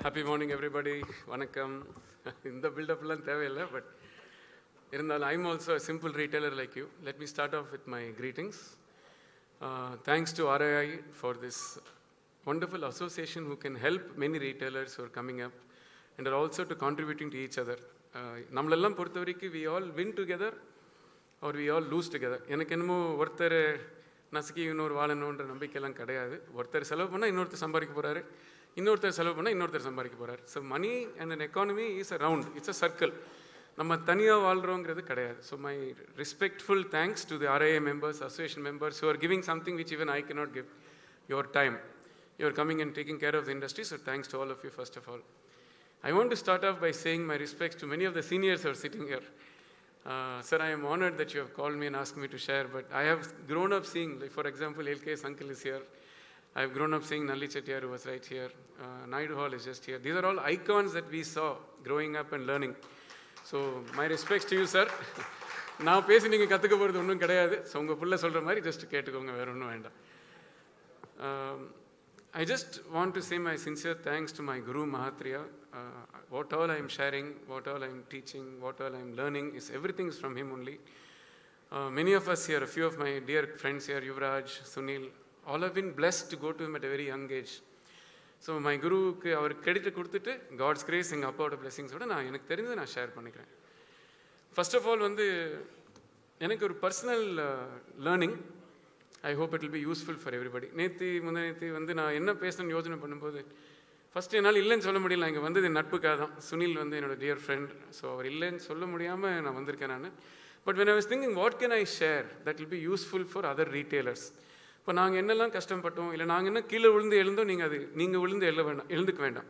Happy morning, everybody. Vanakkam. In the build-up, but I'm also a simple retailer like you. Let me start off with my greetings. Thanks to RII for this wonderful association who can help many retailers who are coming up and are also to contributing to each other. நம்மளெல்லாம் பொறுத்த வரைக்கும் we all win together or we all lose together. எனக்கு என்னமோ ஒருத்தர் நசுக்கி இன்னொரு வாழணுன்ற நம்பிக்கையெல்லாம் கிடையாது. ஒருத்தர் செலவு பண்ணால் இன்னொருத்தர் சம்பாதிக்க போகிறாரு, இன்னொருத்தர் செலவு பண்ணால் இன்னொருத்தர் சம்பாதிக்க போகிறார். So money and an economy is around, it's a circle. நம்ம தனியாக வாழ்கிறோங்கிறது கிடையாது. So my respectful thanks to the RIA members, association members who are giving something which even I cannot give, your time. You are coming and taking care of the industry, so thanks to all of you first of all. I want to start off by saying my respects to many of the seniors who are sitting here. Sir, I am honored that you have called me and asked me to share, but I have grown up seeing, like for example, LK's uncle is here. I have grown up seeing Nalli Chettiar who was right here. Naidu Hall is just here. These are all icons that we saw growing up and learning. So my respects to you, sir. நான் பேசி நீங்கள் கற்றுக்க போகிறது ஒன்றும் கிடையாது. So உங்கள் பிள்ளை சொல்கிற மாதிரி ஜஸ்ட் கேட்டுக்கோங்க, வேறு ஒன்றும் வேண்டாம். I just want to say my sincere thanks to my Guru Mahatriya. What all I am sharing, what all I am teaching, what all I am learning is everything is from him only. Many of us here, a few of my dear friends here, Yuvraj, Sunil, all have been blessed to go to him at a very young age. So my குருவுக்கு அவர் credit கொடுத்துட்டு God's grace எங்கள் அப்பாவோட பிளெஸிங்ஸோட நான் எனக்கு தெரிஞ்சதை நான் share பண்ணிக்கிறேன். First of all எனக்கு ஒரு personal learning. I hope it will be useful for everybody. நேற்று நான் என்ன பேசணும்னு யோசனை பண்ணும்போது ஃபஸ்ட்டு என்னால் இல்லைன்னு சொல்ல முடியல. நான் இங்கே வந்தது என் நட்புக்காக தான். சுனில் என்னோடய டியர் ஃப்ரெண்ட். ஸோ அவர் இல்லைன்னு சொல்ல முடியாமல் நான் வந்திருக்கேன் நான். But when I was thinking what can I share that will be useful for other retailers. இப்போ நாங்கள் என்னெல்லாம் கஷ்டப்பட்டோம், இல்லை நாங்கள் என்ன கீழே எழுந்தோம், நீங்கள் விழுந்து எழுந்துக்க வேண்டாம்.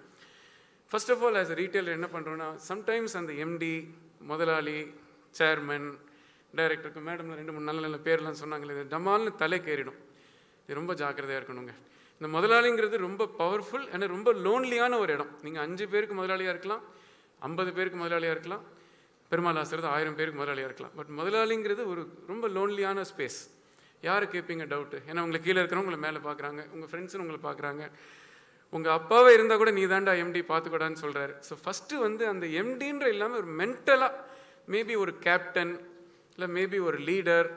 First of all as a retailer என்ன பண்ணுறோன்னா, சம்டைம்ஸ் அந்த எம்டி, முதலாளி, சேர்மன், டைரக்டருக்கு மேடம் 2-3 நல்ல பேர்லாம் சொன்னாங்களே, இது டமால்னு தலைக்கேறிடும். இது ரொம்ப ஜாக்கிரதையாக இருக்கணுங்க. இந்த முதலாளிங்கிறது ரொம்ப பவர்ஃபுல் அண்ட் ரொம்ப லோன்லியான ஒரு இடம். நீங்கள் 5 பேருக்கு முதலாளியாக இருக்கலாம், 50 பேருக்கு முதலாளியாக இருக்கலாம், பெருமாள் ஆசிரியர் 1000 பேருக்கு முதலாளியாக இருக்கலாம். பட் முதலாளிங்கிறது ஒரு ரொம்ப லோன்லியான ஸ்பேஸ். யாரை கேட்பீங்க டவுட்டு? ஏன்னா உங்களை கீழே இருக்கிறவங்க உங்களை மேலே பார்க்குறாங்க, உங்கள் ஃப்ரெண்ட்ஸுன்னு உங்களை பார்க்குறாங்க. உங்கள் அப்பாவே இருந்தால் கூட நீ தாண்டா எம்டி பார்த்துக்கூடான்னு சொல்கிறாரு. ஸோ ஃபஸ்ட்டு அந்த எம்டின்ற இல்லாமல் ஒரு மென்டலாக மேபி ஒரு கேப்டன், இல்லை மேபி ஒரு லீடர்,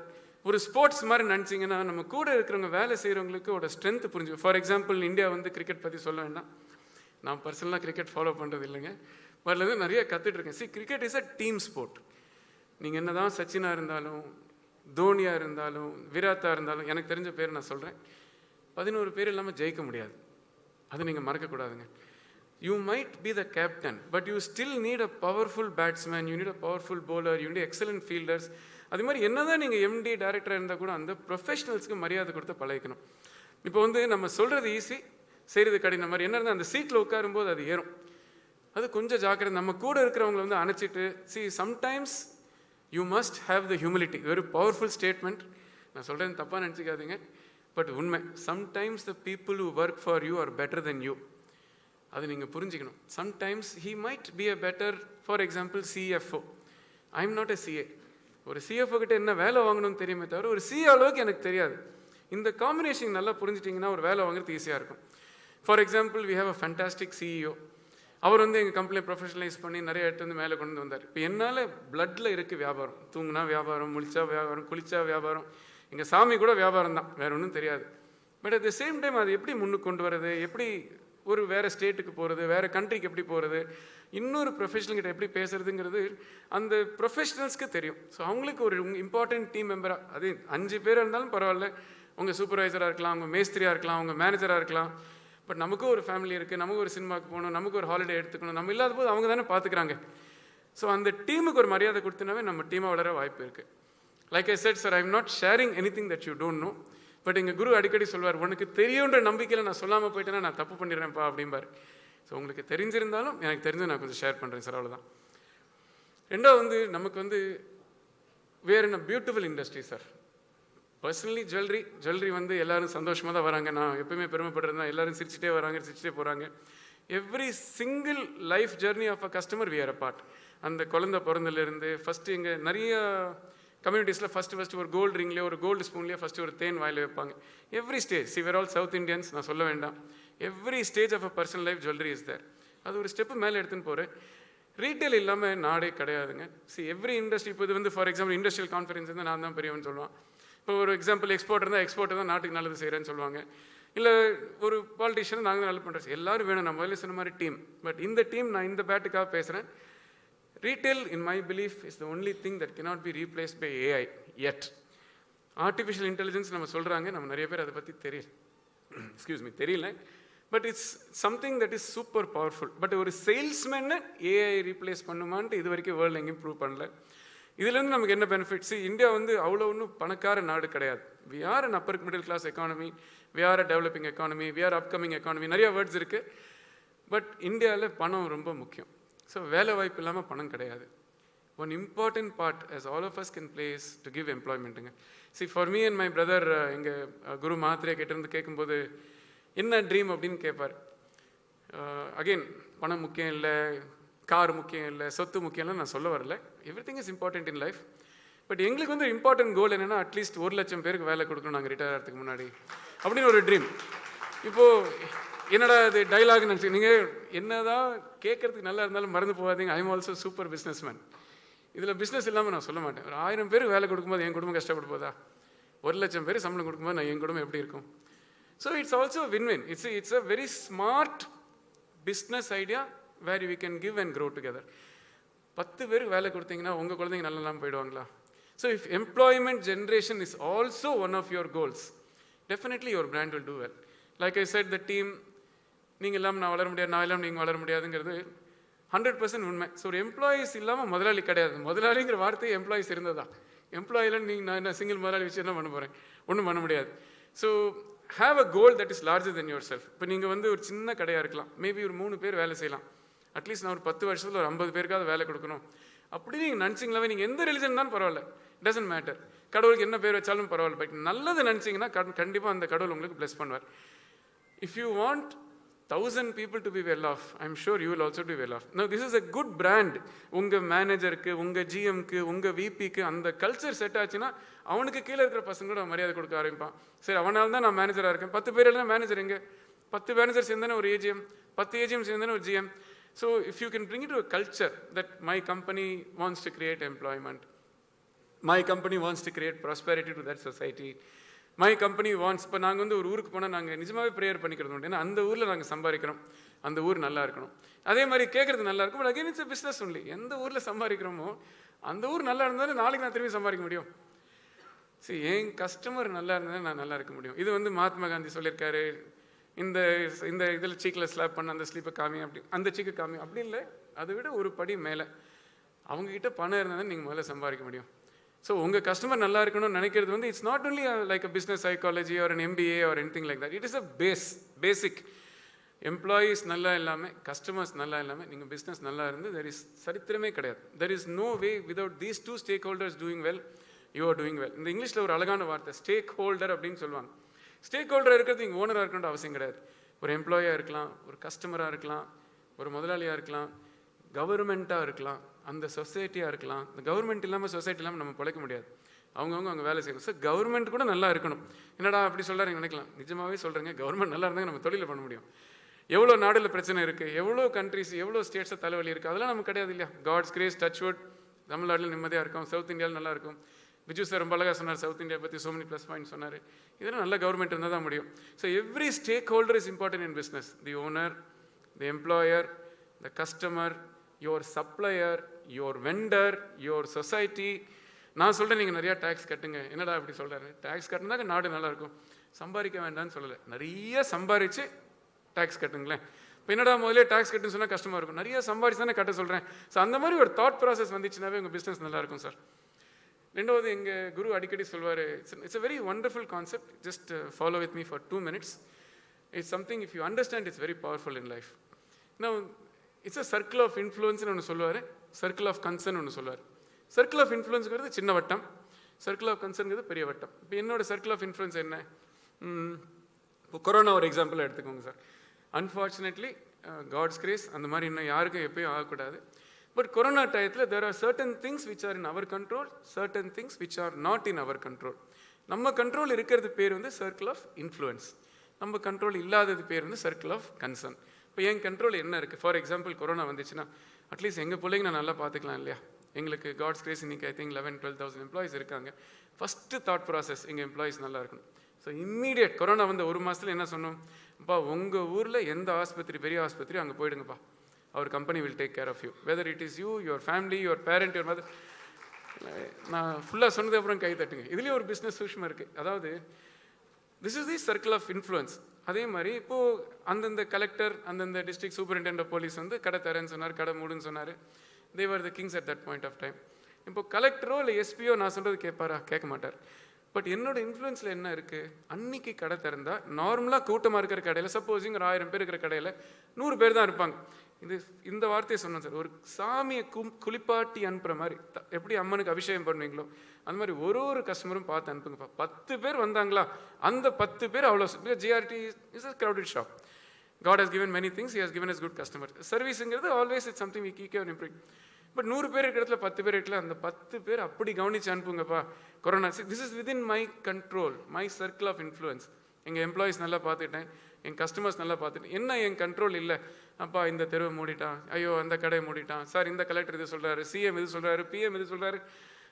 ஒரு ஸ்போர்ட்ஸ் மாதிரி நினச்சிங்கன்னா நம்ம கூட இருக்கிறவங்க வேலை செய்கிறவங்களுக்கு ஒரு ஸ்ட்ரென்த் புரிஞ்சு. ஃபார் எக்ஸாம்பிள் இந்தியா கிரிக்கெட் பற்றி சொல்ல வேண்டாம். நான் பர்சனலாக கிரிக்கெட் ஃபாலோ பண்ணுறது இல்லைங்க, பட் நிறைய கற்றுட்ருக்கேன். Cricket is a team sport. நீங்கள் என்ன தான் சச்சினாக இருந்தாலும், தோனியாக இருந்தாலும், விராட்டாக இருந்தாலும், எனக்கு தெரிஞ்ச பேர் நான் சொல்கிறேன், 11 பேர் இல்லாமல் ஜெயிக்க முடியாது. அதை நீங்கள் மறக்கக்கூடாதுங்க. You might be the captain, but you still need a powerful batsman, you need a powerful bowler, you need excellent fielders. அது மாதிரி என்ன தான் நீங்கள் எம்டி டைரக்டராக இருந்தால் கூட அந்த ப்ரொஃபஷனல்ஸ்க்கு மரியாதை கொடுத்து பழகிக்கணும். இப்போ நம்ம சொல்கிறது ஈஸி, செய்கிறது கடினம். மாதிரி என்ன இருந்தால் அந்த சீட்டில் உட்காரும்போது அது ஏறும். அது கொஞ்சம் ஜாக்கிரதை. நம்ம கூட இருக்கிறவங்களை அணைச்சிட்டு sometimes you must have the humility. Very powerful statement. நான் சொல்கிறேன், தப்பாக நினச்சிக்காதீங்க, பட் உண்மை. Sometimes the people who work for you are better than you. அது நீங்கள் புரிஞ்சுக்கணும். Sometimes he might be a better, for example, CFO. I am not a CA. ஒரு CFO கிட்ட என்ன வேலை வாங்கணும்னு தெரியுமே தவிர ஒரு CA அளவுக்கு எனக்கு தெரியாது. இந்த காம்பினேஷன் நல்லா புரிஞ்சிட்டிங்கன்னா ஒரு வேலை வாங்குறது ஈஸியாக இருக்கும். For example, we have a fantastic CEO. அவர் எங்கள் கம்பெனியை ப்ரொஃபஷனலைஸ் பண்ணி நிறைய எடுத்து மேலே கொண்டு வந்தார். இப்போ என்னால் பிளட்டில் இருக்குது வியாபாரம். தூங்கினா வியாபாரம், முழிச்சா வியாபாரம், குளிச்சா வியாபாரம். எங்கள் சாமி கூட வியாபாரம் தான், வேறு ஒன்றும் தெரியாது. But at the same time அது எப்படி முன்னுக்கு கொண்டு வரது, எப்படி ஒரு வேறு ஸ்டேட்டுக்கு போகிறது, வேறு கண்ட்ரிக்கு எப்படி போகிறது, இன்னொரு ப்ரொஃபஷனல்கிட்ட எப்படி பேசுகிறதுங்கிறது அந்த ப்ரொஃபஷனல்ஸ்க்கு தெரியும். ஸோ அவங்களுக்கு ஒரு இம்பார்ட்டன்ட் டீம் மெம்பராக, அது 5 பேர் இருந்தாலும் பரவாயில்ல, உங்கள் சூப்பர்வைசராக இருக்கலாம், உங்கள் மேஸ்திரியாக இருக்கலாம், உங்கள் மேனேஜராக இருக்கலாம். பட் நமக்கும் ஒரு ஃபேமிலி இருக்குது, நமக்கு ஒரு சினிமாவுக்கு போகணும், நமக்கு ஒரு ஹாலிடே எடுத்துக்கணும். நம்ம இல்லாத போது அவங்க தானே பார்த்துக்கிறாங்க. ஸோ அந்த டீமுக்கு ஒரு மரியாதை கொடுத்தனாவே நம்ம டீமாக வளர வாய்ப்பு இருக்குது. Like I set sir, I am not sharing anything that you don't know. But எங்கள் குரு அடிக்கடி சொல்வார், உனக்கு தெரியுன்ற நம்பிக்கையில் நான் சொல்லாமல் போயிட்டேன்னா நான் தப்பு பண்ணிடுறேன்ப்பா அப்படிம்பார். ஸோ உங்களுக்கு தெரிஞ்சிருந்தாலும் எனக்கு தெரிஞ்சு நான் கொஞ்சம் ஷேர் பண்ணுறேன் சார், அவ்வளோதான். ரெண்டாவது நமக்கு வேறு என்ன beautiful industry sir. Personally jewellery எல்லோரும் சந்தோஷமாக தான் வராங்க. நான் எப்பவுமே பெருமைப்படுறதுனா எல்லோரும் சிரிச்சிட்டே வராங்க, சிரிச்சிட்டே போகிறாங்க. Every single life journey of a customer we are a part. அந்த குழந்தை பிறந்தலேருந்து ஃபஸ்ட்டு இங்கே நிறைய கம்யூனிட்டிஸில் ஃபஸ்ட்டு ஒரு கோல்டு ரிங்லேயோ ஒரு கோல்டு ஸ்பூன்லேயோ ஃபஸ்ட்டு ஒரு தேன் வாயில் வைப்பாங்க. Every stage, see where all South Indians, நான் சொல்ல வேண்டாம். Every stage of a personal life jewellery is there. அது ஒரு ஸ்டெப்பு மேலே எடுத்துன்னு போகிறேன். ரீட்டைல் இல்லாமல் நாடே கிடையாதுங்க. எவ்ரி இண்டஸ்ட்ரி, இப்போ இது வந்து ஃபார் எக்ஸாம்பிள் இண்டஸ்ட்ரியல் கான்ஃபரன்ஸ் வந்து நான் தான் பெரியவன் சொல்லுவான். இப்போ ஒரு எக்ஸாம்பிள் எக்ஸ்போர்ட் இருந்தால் எக்ஸ்போர்ட் தான் நாட்டுக்கு நல்லது செய்கிறேன்னு சொல்லுவாங்க. இல்லை ஒரு பாலிட்டிஷியன் நாங்கள் தான் நல்லது பண்ணுறோம். எல்லோரும் வேணும், நான் முதல்ல சொன்ன மாதிரி டீம். பட் இந்த டீம் நான் இந்த பேட்டுக்காக பேசுகிறேன். Retail in my belief is the only thing that cannot be replaced by AI yet. Artificial intelligence நம்ம சொல்கிறாங்க, நம்ம நிறைய பேர் அதை பற்றி தெரியல. But it's something that is super powerful. But ஒரு சேல்ஸ்மேனை ஏஐ ரீப்ளேஸ் பண்ணுமான்ட்டு இது வரைக்கும் வேர்ல்டு எங்கேயும் ப்ரூவ் பண்ணல. இதுலேருந்து நமக்கு என்ன பெனிஃபிட்ஸ்? இந்தியா வந்து அவ்வளோ ஒன்றும் பணக்கார நாடு கிடையாது. We are an upper middle class economy, we are a developing economy, we are upcoming economy, நிறைய வேர்ட்ஸ் இருக்குது. பட் இந்தியாவில் பணம் ரொம்ப முக்கியம். ஸோ வேலை வாய்ப்பு இல்லாமல் பணம் கிடையாது. One important part as all of us can play is to give employmentங்க. for me and my brother, எங்கள் குரு மாத்ரே கிட்டேருந்து கேட்கும்போது என்ன ட்ரீம் அப்படின்னு கேட்பார். அகெயின் பணம் முக்கியம் இல்லை, கார் முக்கியம் இல்லை, சொத்து முக்கியம் இல்லை நான் சொல்ல வரல. Everything is important in life. But எங்களுக்கு வந்து இம்பார்ட்டன்ட் கோல் என்னென்னா அட்லீஸ்ட் 1,00,000 பேருக்கு வேலை கொடுக்கணும் நாங்கள் ரிட்டையர் ஆகிறதுக்கு முன்னாடி அப்படின்னு ஒரு ட்ரீம். இப்போது என்னடா இது டைலாக்னு நினச்சி நீங்கள் என்னதான் கேட்குறதுக்கு நல்லா இருந்தாலும் மறந்து போகாதீங்க. ஐ am also super business man. இதில் பிஸ்னஸ் இல்லாமல் நான் சொல்ல மாட்டேன். ஒரு 1000 பேருக்கு வேலை கொடுக்கும்போது என் குடும்பம் கஷ்டப்பட போதா? 1,00,000 பேர் சம்பளம் கொடுக்கும்போது நான் என் குடும்பம் எப்படி இருக்கும்? So it's also win win. It's a very smart business idea where we can give and grow together. 10 பேருக்கு வேலை கொடுத்தீங்கன்னா உங்கள் குழந்தைங்க நல்லா இல்லாமல் போயிடுவாங்களா? So if employment generation is also one of your goals, definitely your brand will do well. Like I said, the team, நீங்கள் இல்லாமல் நான் வளர முடியாது, நான் இல்லாமல் நீங்கள் வளர முடியாதுங்கிறது 100% உண்மை. ஸோ ஒரு எம்ப்ளாயீஸ் இல்லாமல் முதலாளி கிடையாது. முதலாளிங்கிற வார்த்தையை எம்ப்ளாயீஸ் இருந்ததா? எம்ப்ளாயில நீங்கள் நான் என்ன சிங்கிள் முதலாளி வச்சு என்ன பண்ண போகிறேன்? ஒன்றும் பண்ண முடியாது. So have a goal that is larger then your self. இப்போ நீங்கள் வந்து ஒரு சின்ன கடையாக இருக்கலாம், மேபி ஒரு 3 பேர் வேலை செய்யலாம். அட்லீஸ்ட் நான் ஒரு 10 வருஷத்தில் ஒரு 50 பேருக்காவது வேலை கொடுக்கணும் அப்படி நீங்கள் நினச்சிங்களாவே, நீங்கள் எந்த ரிலிஜன் தான் பரவாயில்ல, டசன்ட் மேட்டர், கடவுளுக்கு என்ன பேர் வச்சாலும் பரவாயில்ல. பட் நல்லது நினச்சிங்கன்னா கண்டிப்பாக அந்த கடவுள் உங்களுக்கு பிளஸ் பண்ணுவார். If you want 1,000 people to be well off, I'm sure you will also be well off. Now this is a good brand. உங்கள் மேனேஜருக்கு, உங்கள் ஜிஎம்க்கு, உங்கள் விபிக்கு அந்த கல்ச்சர் செட் ஆச்சுன்னா அவனுக்கு கீழே இருக்கிற பசங்களோட மரியாதை கொடுக்க ஆரம்பிப்பான். சரி, அவனால் தான் நான் மேனேஜராக இருக்கேன். 10 பேர் எல்லாம் மேனேஜர் எங்கே? 10 மேனேஜர் சேர்ந்தானே ஒரு ஏஜிஎம், 10 ஏஜிஎம் சேர்ந்தானே ஒரு GM. So if you can bring it to a culture that my company wants to create employment, my company wants to create prosperity to that society, my company wants. இப்போ நாங்கள் வந்து ஒரு ஊருக்கு போனால் நாங்கள் நிஜமாகவே prayer பண்ணிக்கிறது உண்டு. ஏன்னா அந்த ஊரில் நாங்கள் சம்பாதிக்கிறோம், அந்த ஊர் நல்லா இருக்கணும். அதே மாதிரி கேட்குறது நல்லா இருக்கும். But again it's a business only. எந்த ஊரில் சம்பாதிக்கிறோமோ அந்த ஊர் நல்லா இருந்தாலும் நாளைக்கு நான் திரும்பி சம்பாதிக்க முடியும். சரி, என் கஸ்டமர் நல்லா இருந்தாலும் நான் நல்லா இருக்க முடியும். இது வந்து மகாத்மா காந்தி சொல்லியிருக்காரு. இந்த இந்த இதில் சீக்கில் ஸ்லாப் பண்ண அந்த ஸ்லீப்பை காமி, அப்படி அந்த சீக்கு காமி, அப்படி இல்லை. அதை விட ஒரு படி மேலே அவங்கக்கிட்ட பணம் இருந்தால் தான் நீங்கள் முதல்ல சம்பாதிக்க முடியும். ஸோ உங்கள் கஸ்டமர் நல்லா இருக்கணும்னு நினைக்கிறது வந்து it's not only like a business psychology R an MBA or anything like that. It is a basic. Employees நல்லா இல்லாமல், கஸ்டமர்ஸ் நல்லா இல்லாமல் நீங்கள் பிஸ்னஸ் நல்லா இருந்து தெர் இஸ் சரித்திரமே கிடையாது. There is no way without these 2 stakeholders doing well, you are doing well. இந்த இங்கிலீஷில் ஒரு அழகான வார்த்தை ஸ்டேக் ஹோல்டர் அப்படின்னு சொல்லுவாங்க. ஸ்டேக் ஹோல்டர் இருக்கிறது நீங்கள் ஓனராக இருக்கணுன்ற அவசியம் கிடையாது. ஒரு எம்ப்ளாயாக இருக்கலாம், ஒரு கஸ்டமராக இருக்கலாம், ஒரு முதலாளியாக இருக்கலாம், கவர்மெண்ட்டாக இருக்கலாம், அந்த சொசைட்டியாக இருக்கலாம். இந்த கவர்மெண்ட் இல்லாமல் சொசைட்டி இல்லாமல் நம்ம பிழைக்க முடியாது. அவங்கவுங்க அவங்க வேலை செய்யணும். ஸோ கவர்மெண்ட் கூட நல்லா இருக்கணும். என்னடா அப்படி சொல்கிறாரு நினைக்கலாம். நிஜமாகவே சொல்கிறேங்க, கவர்மெண்ட் நல்லா இருந்தாங்க நம்ம தொழிலை பண்ண முடியும். எவ்வளோ நாடுல பிரச்சனை இருக்குது, எவ்வளோ கண்ட்ரிஸ், எவ்வளோ ஸ்டேட்ஸை தலைவலி இருக்குது, அதெல்லாம் நமக்கு கிடையாது இல்லையா? காட்ஸ் கிரேஸ், டச்வுட், தமிழ்நாட்டில் நிம்மதியாக இருக்கும், சவுத் இந்தியாவில் நல்லா இருக்கும். விஜு சார் ரொம்ப அழகாக சொன்னார், சவுத் இந்தியா பற்றி so many ப்ளஸ் பாயிண்ட் சொன்னார். இதெல்லாம் நல்ல கவர்மெண்ட் இருந்தால் தான் முடியும். So every stakeholder is important in business. The owner, the employer, the customer, your supplier, your vendor, your society. நான் சொல்கிறேன் நீங்கள் நிறையா டேக்ஸ் கட்டுங்க. என்னடா அப்படி சொல்கிறாரு? டேக்ஸ் கட்டினாக்க நாடு நல்லாயிருக்கும். சம்பாதிக்க வேண்டாம்னு சொல்லலை, நிறைய சம்பாதிச்சு டேக்ஸ் கட்டுங்களேன். இப்போ என்னடா முதலே டேக்ஸ் கட்டுன்னு சொன்னால் கஷ்டமாக இருக்கும். நிறைய சம்பாதிச்சு தானே கட்ட சொல்கிறேன். ஸோ அந்த மாதிரி ஒரு தாட் ப்ராசஸ் வந்துச்சுனாவே உங்கள் பிஸ்னஸ் நல்லாயிருக்கும் சார். ரெண்டாவது, எங்கள் குரு அடிக்கடி சொல்வார், it's a very wonderful concept, just follow with me for 2 minutes. It's something, if you understand, it's very powerful in life. Now it's a circle of influence னு ஒன்று சொல்லுவார், circle of concern ஒன்று சொல்லுவார். Circle of இன்ஃப்ளூயன்ஸுங்கிறது சின்ன வட்டம், circle of கன்சர்ன்கிறது பெரிய வட்டம். இப்போ என்னோட சர்க்கிள் ஆஃப் இன்ஃப்ளூயன்ஸ் என்ன? இப்போ கொரோனா ஒரு எக்ஸாம்பிளாக எடுத்துக்கோங்க சார். அன்ஃபார்ச்சுனேட்லி, காட்ஸ் கிரேஸ், அந்த மாதிரி இன்னும் யாருக்கும் எப்பயும் ஆகக்கூடாது. பட் கொரோனா டயத்தில் there are certain things which are in our control, certain things which are not in our control. நம்ம கண்ட்ரோல் இருக்கிறது பேர் வந்து சர்க்கிள் ஆஃப் இன்ஃப்ளூயன்ஸ், நம்ம கண்ட்ரோல் இல்லாதது பேர் வந்து சர்க்கிள் ஆஃப் கன்சர்ன். இப்போ இப்போ என் கண்ட்ரோல் என்ன இருக்குது? ஃபார் எக்ஸாம்பிள் கொரோனா வந்துச்சுன்னா அட்லீஸ்ட் எங்கள் பிள்ளைங்க நான் நல்லா பார்த்துக்கலாம் இல்லையா? எங்களுக்கு காட்ஸ் கிரேஸ் இன்னைக்கு ஐ திங்க் 11,000-12,000 எம்ப்ளாயிஸ் இருக்காங்க. ஃபஸ்ட்டு தாட் ப்ராசஸ் எங்கள் எம்ப்ளாயிஸ் நல்லா இருக்கணும். ஸோ இம்மீடியட் கொரோனா வந்து ஒரு மாதத்தில் என்ன சொன்னோம்? அப்பா உங்கள் ஊரில் எந்த ஆஸ்பத்திரி பெரிய ஆஸ்பத்திரி அங்கே போயிடுங்கப்பா, அவர் company will take care of you, whether it is you, your family, your parent, your mother. நான் ஃபுல்லாக சொன்னது அப்புறம் கை தட்டுங்க. இதுலேயும் ஒரு பிஸ்னஸ் சூஷ்மா இருக்குது. அதாவது this is the circle of influence. அதே மாதிரி இப்போது அந்தந்த கலெக்டர், அந்தந்த டிஸ்ட்ரிக்ட் சூப்பரிண்டென்ட் ஆஃப் போலீஸ் வந்து கடை தரேன்னு சொன்னார், கடை மூடுன்னு சொன்னார். They were the kings at that point of time. இப்போ கலெக்டரோ இல்லை எஸ்பியோ நான் சொல்கிறது கேட்பாரா? கேட்க மாட்டார். பட் என்னோட இன்ஃப்ளூயன்ஸில் என்ன இருக்குது? அன்னைக்கு கடை திறந்தால் நார்மலாக கூட்டமாக இருக்கிற கடையில், சப்போஸிங் ஒரு 1000 பேர் இருக்கிற கடையில் 100 பேர் தான் இருப்பாங்க. இந்த வார்த்தையை சொன்னேன் சார். ஒரு சாமியை குளிப்பாட்டி அனுப்புகிற மாதிரி, எப்படி அம்மனுக்கு அபிஷேகம் பண்ணுவீங்களோ அந்த மாதிரி ஒரு கஸ்டமரும் பார்த்து அனுப்புங்கப்பா. 10 பேர் வந்தாங்களா, அந்த 10 பேர் அவ்வளோ. GRT is a crowded shop. God has given many things, He has given us good customers. சர்வீஸுங்கிறது always it's something we keep on improving. But 100 பேர் இருக்கிற இடத்துல 10 பேர் இருக்கல, அந்த 10 பேர் அப்படி கவனிச்சு அனுப்புங்கப்பா. Corona this is within my control, my circle of influence. எங்கள் எம்ப்ளாயிஸ் நல்லா பார்த்துக்கிட்டேன், என் கஸ்டமர்ஸ் நல்லா பார்த்துட்டேன். என்ன என் கண்ட்ரோல் இல்லை? அப்பா இந்த தெருவை மூடிட்டான், ஐயோ அந்த கடையை மூடிட்டான், சார் இந்த கலெக்டர் இது சொல்கிறாரு, சிஎம் இது சொல்கிறாரு, பிஎம் இது சொல்கிறாரு.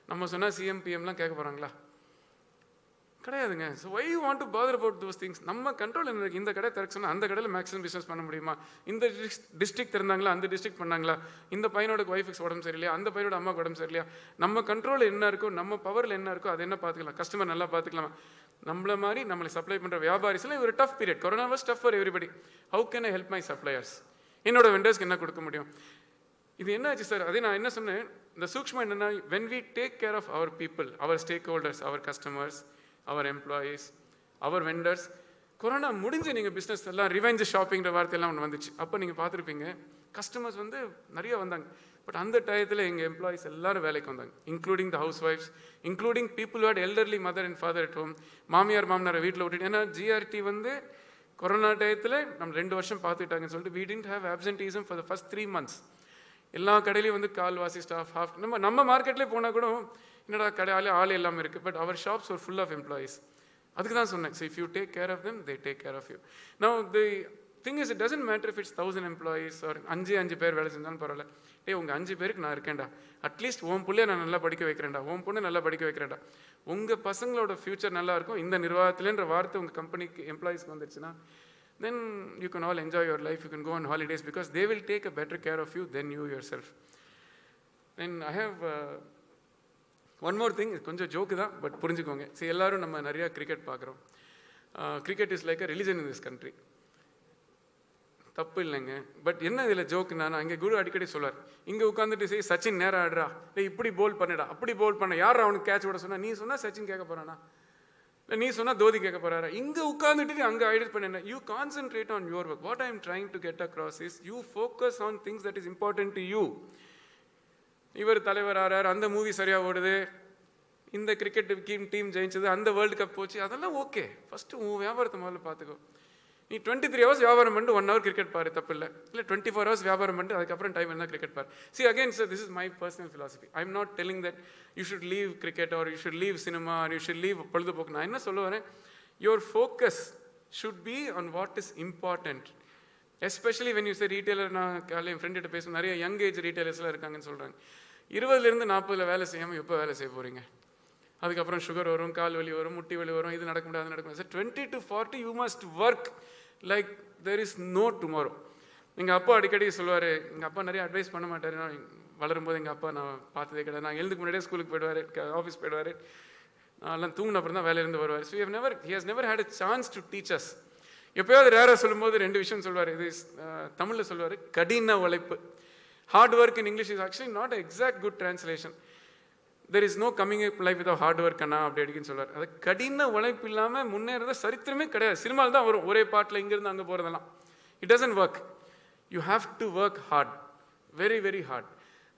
நம்ம சொன்னால் சிஎம் பிஎம்லாம் கேட்க போகிறாங்களா? கிடையாதுங்க. So why you want to bother about those things? நம்ம கண்ட்ரோல் என்ன இருக்குது? இந்த கடை திறக்க சொன்னால் அந்த கடையில் மேக்ஸிமம் பிஸ்னஸ் பண்ண முடியுமா? இந்த டிஸ்ட்ரிக்ட் திறந்தாங்களா, அந்த டிஸ்ட்ரிக்ட் பண்ணாங்களா, இந்த பையனோட ஒய்ஃபுக்கு உடம்பு சரியில்லையா, அந்த பையனோட அம்மாவுக்கு உடம்பு சரியில்லையா? நம்ம கண்ட்ரோல் என்ன இருக்கோ, நம்ம பவரில் என்ன இருக்கோ அதை என்ன பார்த்துக்கலாம். கஸ்டமர் நல்லா பார்த்துக்கலாமா? நம்மள மாதிரி நம்மளை சப்ளை பண்ணுற வியாபாரிஸில் ஒரு tough period. Corona was tough for everybody. How can I help my suppliers? என்னோட வெண்டர்ஸ்க்கு என்ன கொடுக்க முடியும்? இது என்ன ஆச்சு சார்? அதே நான் என்ன சொன்னேன், இந்த சூக்ஷ்மம் என்னென்னா, when we take care of our people, our stakeholders, our customers, our employees, our vendors. Corona முடிஞ்சு நீங்கள் பிஸ்னஸ் எல்லாம் ரிவெஞ்ச் ஷாப்பிங்கிற வார்த்தையெல்லாம் ஒன்று வந்துச்சு. அப்போ நீங்கள் பார்த்துருப்பீங்க, கஸ்டமர்ஸ் வந்து நிறைய வந்தாங்க. பட் அந்த டயத்தில் எங்கள் எம்ப்ளாயிஸ் எல்லாரும் வேலைக்கு வந்தாங்க, இன்க்ளூடிங் த ஹவுஸ் ஒய்ஃப்ஸ், including people had elderly mother and father at home. மாமியார் மாமனாரை வீட்டில் விட்டுட்டு, ஏன்னா ஜிஆர்டி வந்து கொரோனா டயத்தில் நம்ம 2 வருஷம் பார்த்துட்டாங்கன்னு சொல்லிட்டு we didn't have absenteeism for the first 3 months. எல்லா கடையிலையும் வந்து கால்வாசி ஸ்டாஃப், ஹாஃப். நம்ம மார்க்கெட்லேயே போனால் கூட என்னடா கடையாலே ஆள் எல்லாமே இருக்குது. பட் அவர் ஷாப்ஸ் ஒரு ஃபுல் ஆஃப் எம்ப்ளாயிஸ். அதுக்கு தான் சொன்னேன். So if you take care of them, they take care of you. Now the thing is, it doesn't matter if it's 1000 employees or 5 பேர் வேலை செஞ்சாலும் பரவாயில்ல. உங்கள் 5 பேருக்கு நான் இருக்கேன்டா, அட்லீஸ்ட் உன் பிள்ளைய நான் நல்லா படிக்க வைக்கிறேன்டா, உன் பொண்ணு நல்லா படிக்க வைக்கிறேன்டா, உங்கள் பசங்களோட ஃபியூச்சர் நல்லா இருக்கும் இந்த நிர்வாகத்திலேன்ற வார்த்தை உங்கள் கம்பெனிக்கு எம்ப்ளாயிஸ்க்கு வந்துருச்சுன்னா, then you can all enjoy your life, you can go on holidays because they will take a better care of you than you yourself. Then I have one more thing, கொஞ்சம் joke தான், but புரிஞ்சுக்கோங்க. சரி, எல்லாரும் நம்ம நிறையா cricket பார்க்குறோம். Cricket is like a religion in this country. தப்பு இல்லைங்க. பட் என்ன இதில் ஜோக்குன்னா, அங்கே குரு அடிக்கடி சொல்வார், இங்கே உட்காந்துட்டு சரி சச்சின் நேரம் ஆடுறா, இப்படி போல் பண்ணிடா, அப்படி போல் பண்ண, யார் அவனுக்கு கேட்ச் விட சொன்னா? நீ சொன்னால் சச்சின் கேட்க போகிறானா? இல்லை நீ சொன்னால் தோதி கேட்க போகிறாரா? இங்கே உட்காந்துட்டு அங்கே ஐடியல் பண்ண. You concentrate on your work. What I am trying to get across is you focus on things that is important to you. இவர் தலைவர் ஆறார், அந்த மூவி சரியாக ஓடுது, இந்த கிரிக்கெட் டீம் ஜெயிச்சது, அந்த வேர்ல்டு கப் போச்சு, அதெல்லாம் ஓகே. ஃபஸ்ட்டு உன் வியாபாரத்தை முதல்ல பார்த்துக்கோ. நீ 23 hours வியாபாரம் பண்ணிட்டு 1 hour கிரிக்கெட் பாரு, தப்பு இல்லை. இல்லை 24 hours வியாபாரம் பண்ணிட்டு அதுக்கப்புறம் டைம் இருந்தால் கிரிக்கெட் பாரு. See again sir, this is my personal philosophy. I am not telling that you should leave cricket or you should leave cinema or you should leave பொழுதுபோக்கு. நான் என்ன சொல்ல வரேன், your focus should be on what is important. Especially when you say retailer. நான் காலையில் என் ஃப்ரெண்ட்கிட்ட பேசும், நிறைய young age ரீட்டைலர்ஸ்லாம் இருக்காங்கன்னு சொல்கிறாங்க. 20லேருந்து 40 வேலை செய்யாமல் எப்போ வேலை செய்ய போகிறீங்க? அதுக்கப்புறம் சுகர் வரும், கால் வலி வரும், முட்டி வலி வரும், இது நடக்க முடியாது, நடக்க முடியாது. 20 to 40 you must work like there is no tomorrow. எங்கள் அப்பா அடிக்கடி சொல்லுவார், எங்கள் அப்பா நிறைய அட்வைஸ் பண்ண மாட்டார். நான் வளரும்போது எங்கள் அப்பா நான் பார்த்ததே கிடையாது. நான் எழுதுக்கு முன்னாடியே ஸ்கூலுக்கு போயிடுவார், ஆஃபீஸ் போயிடுவார், நான் தூங்கின அப்புறம் தான் வேலையிலேருந்து வருவார். So he has never had a chance to teach us. எப்போயாவது ரேராக சொல்லும்போது 2 விஷயம் சொல்லுவார். இது தமிழில் சொல்லுவார், கடின உழைப்பு. Hard work in English is actually not exact good translation. There is no coming up life with hard work Anna அப்படி அடிக்குன்னு சொல்லுவார். அது கடின உழைப்பு இல்லாமல் முன்னேறத சரித்திரமே கிடையாது. சினிமாவில் தான் வரும், ஒரே பாட்டில் இங்கேருந்து அங்கே போகிறதெல்லாம். It doesn't work. You have to work hard, very very hard.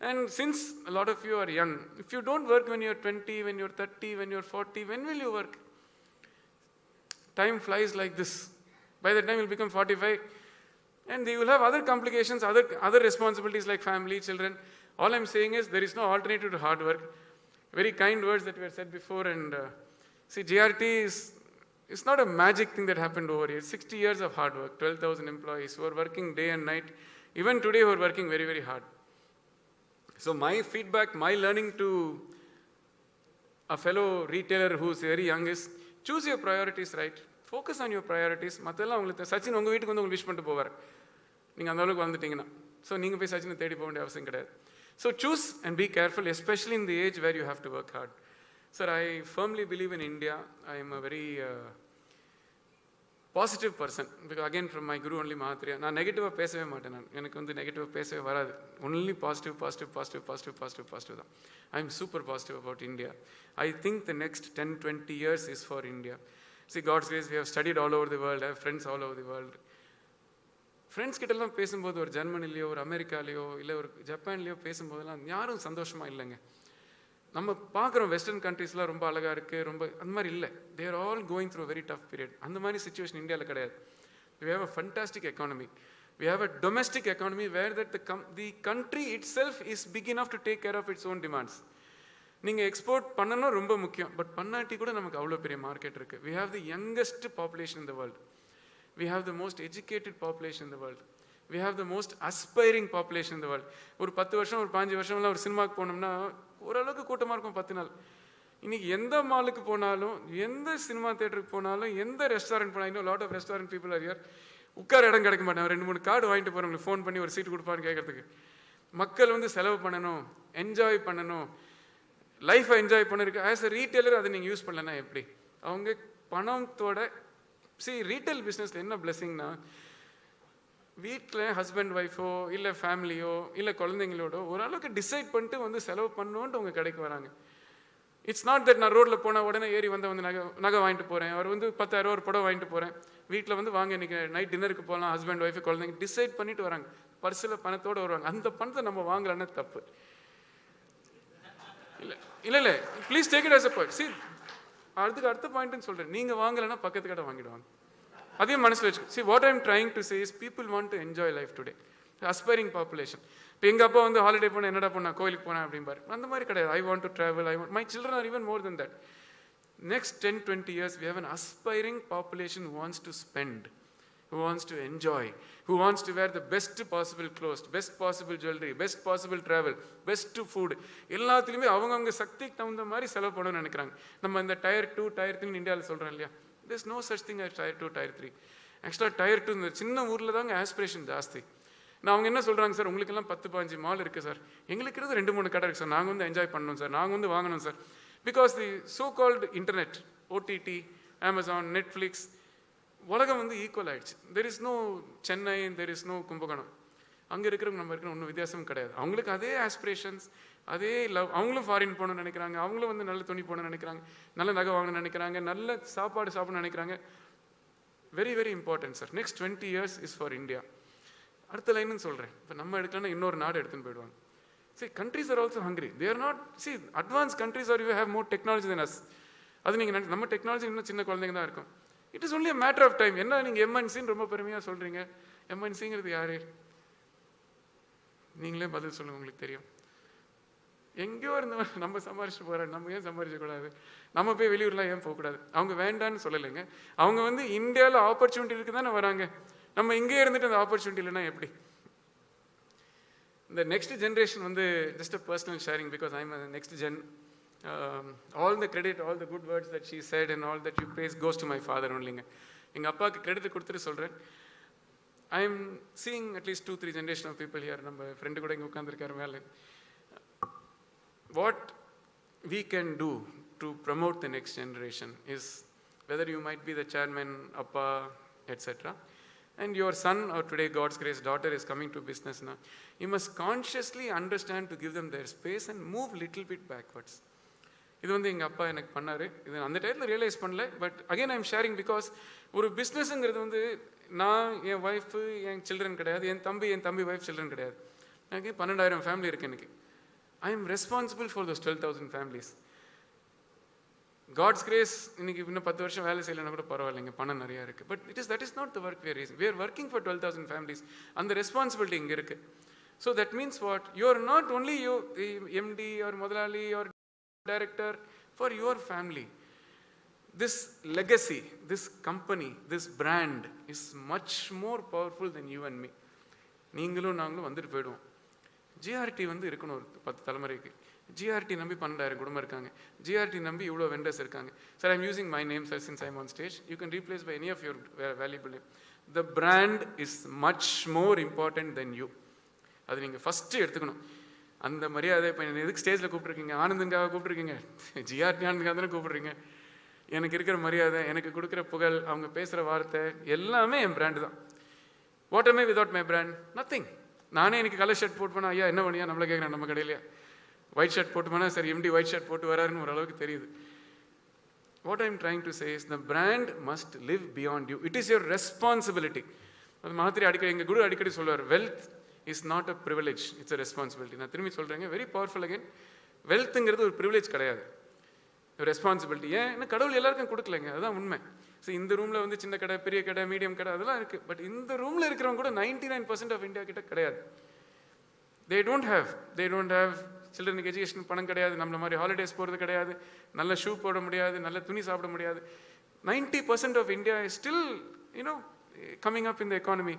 And since a lot of you are young, if you don't work when you're 20, when you're 30, when you're 40, when will you work? Time flies like this. By the time you'll become 45, and you will have other complications, other responsibilities like family, children. All I'm saying is there is no alternative to hard work. Very kind words that were said before. And see, GRT It's not a magic thing that happened over here. 60 years of hard work, 12,000 employees who are working day and night. Even today, who are working very, very hard. So my feedback, my learning to a fellow retailer who's very young is, choose your priorities right. Focus on your priorities. மற்றெல்லாம் உங்களுக்கு சச்சின் உங்கள் வீட்டுக்கு வந்து உங்களுக்கு wish பண்ணிட்டு போவார், நீங்கள் அந்த அளவுக்கு வந்துட்டீங்கன்னா. ஸோ நீங்கள் போய் சச்சினை தேடி போக வேண்டிய அவசியம் கிடையாது. So choose and be careful, especially in the age where you have to work hard. Sir, I firmly believe in India. I am a very positive person. Because again from my guru only Mahatria. நான் நெகட்டிவாக பேசவே மாட்டேன். எனக்கு வந்து நெகட்டிவாக பேசவே வராது. Only positive positive positive positive positive positive தான். I am super positive about India. I think the next 10-20 years is for India. See, God's grace, we have studied all over the world. I have friends all over the world. Friends கிட்டலாம் பேசும்போது ஒரு ஜெர்மனிலையோ ஒரு அமெரிக்காலேயோ இல்லை ஒரு ஜப்பான்லேயோ பேசும்போதெல்லாம் யாரும் சந்தோஷமாக இல்லைங்க. நம்ம பார்க்குறோம் வெஸ்டர்ன் கண்ட்ரீஸ்லாம் ரொம்ப அழகாக இருக்குது, ரொம்ப அந்த மாதிரி இல்லை. They are all going through very tough period. அந்த மாதிரி சுச்சுவேஷன் இந்தியாவில் கிடையாது. We have a fantastic economy. We have a domestic economy where that the country itself is big enough to take care of its own demands. நீங்கள் export பண்ணணும் ரொம்ப முக்கியம், but பண்ணாட்டி கூட நமக்கு அவ்வளோ பெரிய மார்க்கெட் இருக்குது. We have the youngest population in the world. We have the most educated population in the world. We have the most aspiring population in the world. ஒரு 10 வருஷம் ஒரு 5 வருஷம்லாம் ஒரு சினிமாவுக்கு போனோம்னா ஓரளவுக்கு கூட்டமாக இருக்கும் 10 நாள். இன்றைக்கி எந்த மாலுக்கு போனாலும், எந்த சினிமா தேட்டருக்கு போனாலும், எந்த ரெஸ்டாரண்ட் போனாலும், இன்னும் lot of restaurant people are here. உட்கார இடம் கிடைக்க மாட்டாங்க. 2-3 கார்டு வாங்கிட்டு போகிறவங்களுக்கு ஃபோன் பண்ணி ஒரு சீட்டு கொடுப்பான்னு கேட்குறதுக்கு. மக்கள் வந்து செலவு பண்ணணும், என்ஜாய் பண்ணணும், லைஃப்பை என்ஜாய் பண்ணிருக்கு. ஆஸ் அ ரீட்டெயிலர் அதை நீங்கள் யூஸ் பண்ணலன்னா எப்படி? அவங்க பணத்தோட ரீட்டைல் பிஸ்னஸில் என்ன பிளெஸிங்னா, வீட்டில் ஹஸ்பண்ட் ஒய்ஃபோ இல்லை ஃபேமிலியோ இல்லை குழந்தைங்களோட ஓரளவுக்கு டிசைட் பண்ணிட்டு வந்து செலவு பண்ணணுன்ட்டு உங்கள் கடைக்கு வராங்க. இட்ஸ் நாட் தட் நான் ரோட்டில் போனால் உடனே ஏறி வந்து நகை வாங்கிட்டு போகிறேன், அவர் வந்து 10,000 ஒரு புடவை வாங்கிட்டு போகிறேன், வீட்டில் வந்து வாங்க இன்றைக்கி நைட் டின்னருக்கு போகலாம், ஹஸ்பண்ட் ஒய்ஃபு குழந்தைங்க டிசைட் பண்ணிட்டு வராங்க. பர்ஸில் பணத்தோடு வருவாங்க. அந்த பணத்தை நம்ம வாங்கலன்னா தப்பு இல்லை. இல்லை இல்லை please take it as a point. அதுக்கு அடுத்த பாயிண்ட்னு சொல்கிறேன். நீங்கள் வாங்கலைன்னா பக்கத்து கடை வாங்கிடுவாங்க. அதையும் மனசில் வச்சுக்கோ. What I am trying to say is people want to enjoy life today. Aspiring population. இப்போ எங்கள் அப்பா வந்து ஹாலிடே போனால் என்னடா பண்ணா கோயிலுக்கு போனேன் அப்படிம்பாரு. அந்த மாதிரி கிடையாது. I want to travel. My children are even more then that. Next 10-20 years we have an aspiring population who wants to spend, who wants to enjoy, who wants to wear the best possible clothes, best possible jewelry, best possible travel, best food. எல்லாத்துலேயுமே அவங்கவுங்க சக்திக்கு தகுந்த மாதிரி செலவு பண்ணணும்னு நினைக்கிறாங்க. நம்ம இந்த Tier 2 Tier 3 இந்தியாவில் சொல்கிறோம் இல்லையா. there's no such thing as Tier 2 Tier 3. ஆக்சுவலாக Tier 2 இந்த சின்ன ஊரில் தாங்க ஆஸ்பிரேஷன் ஜாஸ்தி. நான் அவங்க என்ன சொல்கிறாங்க, சார் உங்களுக்கெல்லாம் 10-15 மால் இருக்குது சார், எங்களுக்கு இருந்து 2-3 கடை இருக்குது சார், நாங்கள் வந்து என்ஜாய் பண்ணணும் சார், நாங்கள் வந்து வாங்கணும் sir. Because the so called internet, OTT, Amazon, Netflix, உலகம் வந்து ஈக்குவல் ஆகிடுச்சு. There is no Chennai, there is no Kumbakonam. அங்கே இருக்கிறவங்க நம்ம இருக்கிற ஒன்றும் வித்தியாசமும் கிடையாது. அவங்களுக்கு அதே ஆஸ்பிரேஷன்ஸ், அதே லவ். அவங்களும் ஃபாரின் போகணும்னு நினைக்கிறாங்க, அவங்களும் வந்து நல்ல துணி போகணும்னு நினைக்கிறாங்க, நல்ல நகை வாங்கணும்னு நினைக்கிறாங்க, நல்ல சாப்பாடு சாப்பிடணும்னு நினைக்கிறாங்க. Very very important sir. Next 20 years is for India. அடுத்த லைன்னு சொல்கிறேன். இப்போ நம்ம எடுக்கலன்னா இன்னொரு நாடு எடுத்துன்னு போயிடுவாங்க. See, countries are also hungry. They are not, advanced countries or you have more technology than us. அது நீங்கள் நம்ம டெக்னாலஜி இன்னும் சின்ன குழந்தைங்க தான் இருக்கும். It is only a matter of time. என்ன நீங்கள் எம்என்சின்னு ரொம்ப பெருமையாக சொல்கிறீங்க. எம்என்சிங்கிறது யார்? நீங்களே பதில் சொல்லுங்கள், உங்களுக்கு தெரியும். எங்கேயோ இருந்தவன் நம்ம சம்பாரிச்சு போகிறோம், நம்ம ஏன் சம்பாரிச்சக்கூடாது? நம்ம போய் வெளியூர்லாம் ஏன் போகக்கூடாது? அவங்க வேண்டான்னு சொல்லலைங்க. அவங்க வந்து இந்தியாவில் ஆப்பர்ச்சுனிட்டி இருக்குது தானே வராங்க. நம்ம இங்கே இருந்துட்டு அந்த ஆப்பர்ச்சுனிட்டி இல்லைன்னா எப்படி? The next generation வந்து just a personal sharing because I'm a next gen. All the credit, all the good words that she said and all that you praise goes to my father onlyங்க. எங்கள் அப்பாவுக்கு credit கொடுத்துட்டு சொல்கிறேன். I am seeing at least 2-3 generation of people here. நம்ம friend கூட இங்கே உட்காந்துருக்காரு மேலே. What we can do to promote the next generation is, whether you might be the chairman, appa, etc., and your son or today God's grace daughter is coming to business now, you must consciously understand to give them their space and move little bit backwards. இது வந்து எங்கள் அப்பா எனக்கு பண்ணார். இது அந்த டைத்தில் realise பண்ணல, but again I'm sharing because ஒரு பிஸ்னஸ்ங்கிறது வந்து நான், என் ஒய்ஃபு, என் சில்ட்ரன் கிடையாது, என் தம்பி ஒய்ஃப் சில்ட்ரன் கிடையாது. எனக்கு 12,000 ஃபேமிலி இருக்குது எனக்கு. I am responsible for those 12,000 families. God's grace இன்னைக்கு இன்னும் 10 வருஷம் வேலை செய்யலைன்னா கூட பரவாயில்லைங்க, பணம் நிறையா இருக்குது. But that is not the work we are working for 12,000 families. அந்த ரெஸ்பான்சிபிலிட்டி இங்கே இருக்குது. So that means what, you are not only you MD or முதலாளி or director for your family. this legacy, this company, this brand is much more powerful than you and me. நீங்களும் நாங்களும் வந்துட்டு போயிடுவோம். GRT வந்து இருக்கணும் ஒரு 10 தலைமுறைக்கு. GRT நம்பி 12,000 குடும்பம் இருக்காங்க. ஜிஆர்டி நம்பி இவ்வளோ வெண்டர்ஸ் இருக்காங்க. Sir, I'm using my name sir since I'm on stage. You can replace by any of your valuable name. The brand is much more important than you. அது நீங்கள் ஃபஸ்ட்டு எடுத்துக்கணும். அந்த மரியாதை இப்போ எதுக்கு ஸ்டேஜில் கூப்பிட்ருக்கீங்க? ஆனந்துக்காக கூப்பிட்ருக்கீங்க, ஜிஆர்டி ஆனந்துக்காக தானே கூப்பிட்றீங்க. எனக்கு இருக்கிற மரியாதை, எனக்கு கொடுக்குற புகழ், அவங்க பேசுகிற வார்த்தை எல்லாமே என் பிராண்டு தான். What am I without my brand? Nothing. நானே எனக்கு கலர் ஷர்ட் போட்டு போனால் ஐயா என்ன பண்ணியா நம்மளை கேட்குறேன். நம்ம கடையிலையா ஒயிட் ஷர்ட் போட்டு போனால் சரி எம்டி ஒயிட் ஷர்ட் போட்டு வராருன்னு ஓரளவுக்கு தெரியுது. What I am trying to say is the brand must live beyond you. It is your responsibility. அது மாதிரி அடிக்கடி எங்கள் குரு அடிக்கடி சொல்லுவார், wealth is not a privilege, it's a responsibility. நான் திரும்பி சொல்கிறேங்க, வெரி பவர்ஃபுல் அகைன். வெல்த்துங்கிறது ஒரு ப்ரிவிலேஜ் கிடையாது, ரெஸ்பான்சிபிலிட்டி. ஏன் கடவுள் எல்லாருக்கும் கொடுக்கலைங்க, அதுதான் உண்மை. ஸோ இந்த ரூமில் வந்து சின்ன கடை, பெரிய கடை, மீடியம் கடை அதெல்லாம் இருக்குது. பட் இந்த ரூமில் இருக்கிறவங்க கூட 99% ஆஃப் இந்தியா கிட்ட கிடையாது. தே டோன்ட் ஹேவ் சில்ட்ரனுக்கு எஜுகேஷன் பணம் கிடையாது, நம்மள மாதிரி ஹாலிடேஸ் போகிறது கிடையாது, நல்ல ஷூ போட முடியாது, நல்ல துணி சாப்பிட முடியாது. 90% of India is still coming up in the economy.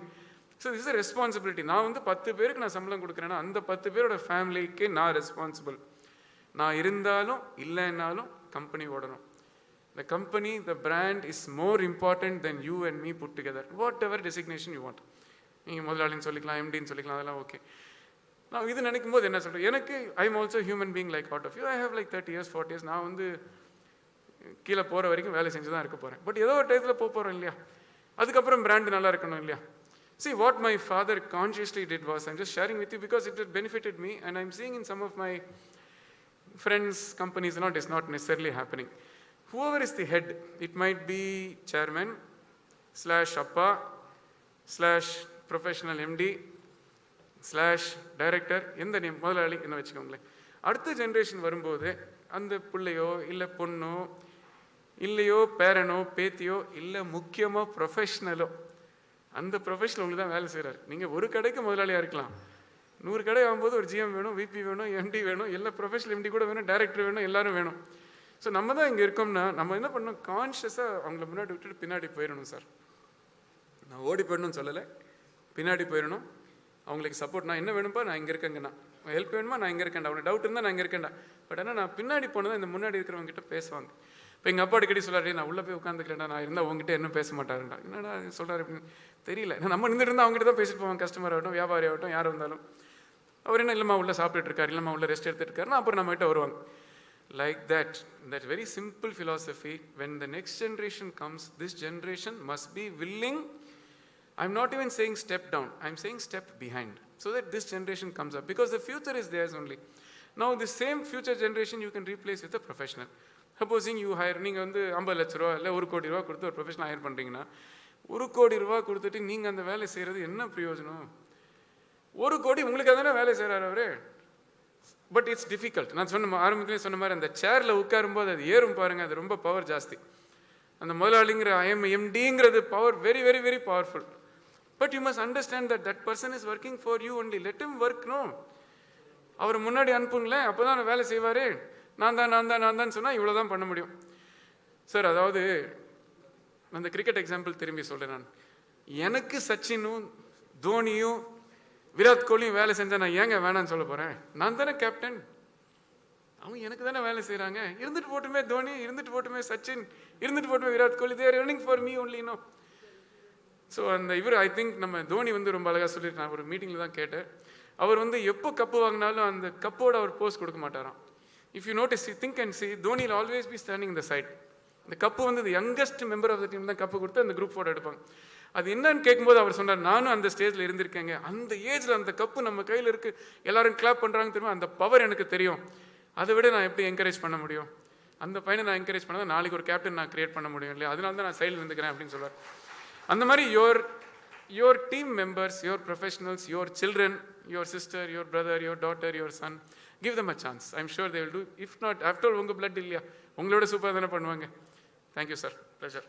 So this is responsibility. நான் வந்து 10 பேருக்கு நான் சம்பளம் கொடுக்குறேன்னா அந்த 10 பேரோட ஃபேமிலிக்கு நான் ரெஸ்பான்சிபிள். நான் இருந்தாலும் இல்லைன்னாலும் கம்பெனி ஓடணும். The company, the brand is more important than you and me put together. Whatever designation you want. நீங்கள் முதலாளின்னு சொல்லிக்கலாம், எம்டின்னு சொல்லிக்கலாம், அதெல்லாம் ஓகே. நான் இது நினைக்கும் போது என்ன சொல்கிறேன், எனக்கு I am also human being like out of you. I have like 30 years 40 years. நான் வந்து கீழே போகிற வரைக்கும் வேலை செஞ்சு தான் இருக்க போகிறேன். பட் ஏதோ ஒரு டயத்தில் போகிறோம் இல்லையா, அதுக்கப்புறம் பிராண்டு நல்லா இருக்கணும் இல்லையா. See, what my father consciously did was, I'm just sharing with you because it benefited me and I'm seeing in some of my friends, companies, it's not necessarily happening. Whoever is the head, it might be chairman / appa / professional MD / director, எந்த name முதலாளி என்ன வச்சுக்கோங்களேன். அடுத்த generation வரும்போது அந்த பிள்ளையோ இல்லை பொண்ணோ இல்லையோ பேரனோ பேத்தியோ இல்லை முக்கியமாக ப்ரொஃபஷ்னலோ, அந்த ப்ரொஃபஷனல் தான் வேலை செய்கிறார். நீங்கள் ஒரு கடைக்கு முதலாளியாக இருக்கலாம், 100 கடை ஆகும்போது ஒரு GM வேணும், VP வேணும், MD வேணும், எல்லா ப்ரொஃபஷனல் MD கூட வேணும், டைரக்டர் வேணும், எல்லாரும் வேணும். ஸோ நம்ம தான் இங்கே இருக்கோம்னா நம்ம என்ன பண்ணணும், கான்ஷியஸாக அவங்கள முன்னாடி விட்டுட்டு பின்னாடி போயிடணும். சார், நான் ஓடி போயிடணும்னு சொல்லலை, பின்னாடி போயிடணும். அவங்களுக்கு சப்போர்ட், நான் என்ன வேணும்ப்பா, நான் இங்கே இருக்கேங்கண்ணா, ஹெல்ப் வேணுமா, நான் இங்கே இருக்கேன்டா, அவனுக்கு டவுட் இருந்தால் நான் இங்கே இருக்கேன்டா. பட் ஆனால் நான் பின்னாடி போனதான் இந்த முன்னாடி இருக்கிறவங்க கிட்ட பேசுவாங்க. இப்போ எங்கள் அப்பா அடிக்கடி சொல்லாரு, நான் உள்ளே போய் உட்காந்துக்கலடா, நான் இருந்தால் உங்ககிட்ட என்ன பேச மாட்டாருண்டா. என்னடா சொல்கிறாரு அப்படின்னு தெரியல. நம்ம நின்றுட்டு இருந்தால் அவங்ககிட்ட தான் பேசிட்டு போவாங்க, கஸ்டமர் ஆகட்டும், வியாபாரி ஆகட்டும், யார் வந்தாலும். அவர் என்ன இல்லைம்மா உள்ளே சாப்பிட்டுட்டு இருக்காரு, இல்லைம்மா உள்ளே ரெஸ்ட் எடுத்துட்டு இருக்காருன்னா அப்புறம் நம்மகிட்ட வருவாங்க. Like that very simple philosophy, when the next generation comes, this generation must be willing. I'm not even saying step down, I'm saying step behind, so that this generation comes up, because the future is theirs only. Now the same future generation you can replace with a professional. Supposing you hire, நீங்கள் வந்து 50 லட்ச ரூபா இல்லை 1 கோடி ரூபா கொடுத்து ஒரு professional higher பண்ணுறீங்கன்னா, 1 கோடி ரூபா கொடுத்துட்டு நீங்கள் அந்த வேலை செய்கிறது என்ன பிரயோஜனம்? 1 கோடி உங்களுக்காக தானே வேலை செய்கிறார் அவரு. But it's difficult. நான் ஆரம்பத்திலே சொன்ன மாதிரி அந்த சேரில் உட்காரும்போது அது ஏறும் பாருங்கள், அது ரொம்ப பவர் ஜாஸ்தி. அந்த முதலாளிங்கிற MDங்கிறது power very very very powerful. But you must understand that that person is working for you only. Let him work. No, அவர் முன்னாடி அனுப்புங்களேன், அப்போ தான் வேலை செய்வார். நான் தான் சொன்னால் இவ்வளோ தான் பண்ண முடியும். சார், அதாவது அந்த கிரிக்கெட் எக்ஸாம்பிள் திரும்பி சொல்கிறேன். நான் எனக்கு சச்சினும் தோனியும் விராட் கோலியும் வேலை செஞ்சால் நான் ஏங்க வேணான்னு சொல்ல போகிறேன்? நான் தானே கேப்டன், அவங்க எனக்கு தானே வேலை செய்கிறாங்க. இருந்துட்டு போட்டுமே தோனி, இருந்துட்டு போட்டுமே சச்சின், இருந்துட்டு போட்டுமே Virat Kohli, they're running for me only. No. So அந்த ஐ திங்க் நம்ம தோனி வந்து ரொம்ப அழகாக சொல்லிட்டு, நான் ஒரு மீட்டிங்கில் தான் கேட்டேன். அவர் வந்து எப்போ கப்பு வாங்கினாலும் அந்த கப்போட அவர் போஸ்ட் கொடுக்க மாட்டாராம். If you notice, think and see, Dhoni will always be standing in the side. இந்த கப்பு வந்து youngest member of the team தான் கப்பு கொடுத்து அந்த குரூப் ஃபோட்டோ எடுப்பாங்க. அது என்னன்னு கேட்கும்போது அவர் சொன்னார், நானும் அந்த ஸ்டேஜில் இருந்திருக்கேங்க, அந்த ஏஜில் அந்த கப்பு நம்ம கையில் இருக்குது, எல்லாரும் கிளாப் பண்ணுறாங்க தெரியுமா, அந்த பவர் எனக்கு தெரியும். அதை விட நான் எப்படி என்கரேஜ் பண்ண முடியும்? அந்த பையனை நான் என்கரேஜ் பண்ணால் நாளைக்கு ஒரு கேப்டன் நான் கிரியேட் பண்ண முடியும் இல்லையா, அதனால தான் நான் சைடில் இருந்துக்கிறேன் அப்படின்னு சொல்லுவார். அந்த மாதிரி your team members, your professionals, your children, your sister, your brother, your daughter, your son, give them a chance. I'm sure they will do. If not, after all, உங்கள் blood இல்லையா, உங்களோட சூப்பராக தானே பண்ணுவாங்க. Thank you, sir. Pleasure.